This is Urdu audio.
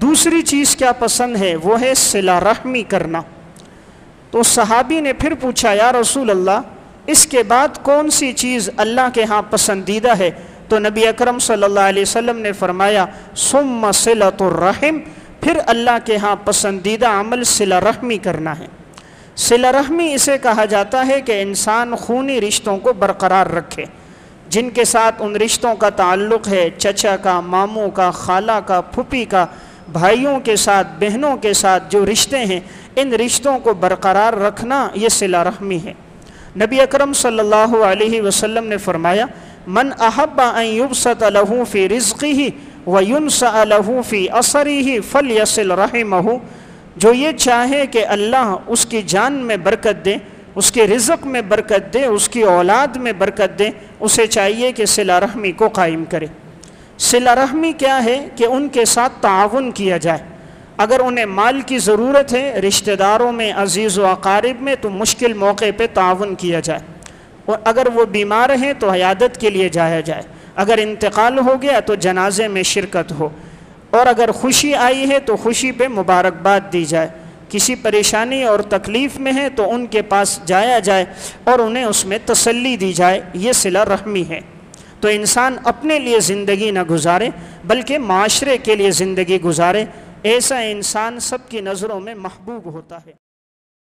دوسری چیز کیا پسند ہے؟ وہ ہے صلہ رحمی کرنا۔ تو صحابی نے پھر پوچھا یا رسول اللہ اس کے بعد کون سی چیز اللہ کے ہاں پسندیدہ ہے؟ تو نبی اکرم صلی اللہ علیہ وسلم نے فرمایا ثم صلۃ الرحم، پھر اللہ کے ہاں پسندیدہ عمل صلہ رحمی کرنا ہے۔ صلہ رحمی اسے کہا جاتا ہے کہ انسان خونی رشتوں کو برقرار رکھے، جن کے ساتھ ان رشتوں کا تعلق ہے، چچا کا، ماموں کا، خالہ کا، پھوپھی کا، بھائیوں کے ساتھ، بہنوں کے ساتھ جو رشتے ہیں، ان رشتوں کو برقرار رکھنا یہ صلہ رحمی ہے۔ نبی اکرم صلی اللہ علیہ وسلم نے فرمایا من احب ان یبسط له فی رزقہ وینسأ له فی اثرہ فلیصل رحمہ، جو یہ چاہے کہ اللہ اس کی جان میں برکت دے، اس کے رزق میں برکت دے، اس کی اولاد میں برکت دے، اسے چاہیے کہ صلہ رحمی کو قائم کرے۔ صلہ رحمی کیا ہے کہ ان کے ساتھ تعاون کیا جائے۔ اگر انہیں مال کی ضرورت ہے، رشتہ داروں میں، عزیز و اقارب میں، تو مشکل موقع پہ تعاون کیا جائے، اور اگر وہ بیمار ہیں تو عیادت کے لیے جایا جائے، اگر انتقال ہو گیا تو جنازے میں شرکت ہو، اور اگر خوشی آئی ہے تو خوشی پہ مبارکباد دی جائے، کسی پریشانی اور تکلیف میں ہے تو ان کے پاس جایا جائے اور انہیں اس میں تسلی دی جائے، یہ صلہ رحمی ہے۔ تو انسان اپنے لیے زندگی نہ گزارے بلکہ معاشرے کے لیے زندگی گزارے، ایسا انسان سب کی نظروں میں محبوب ہوتا ہے۔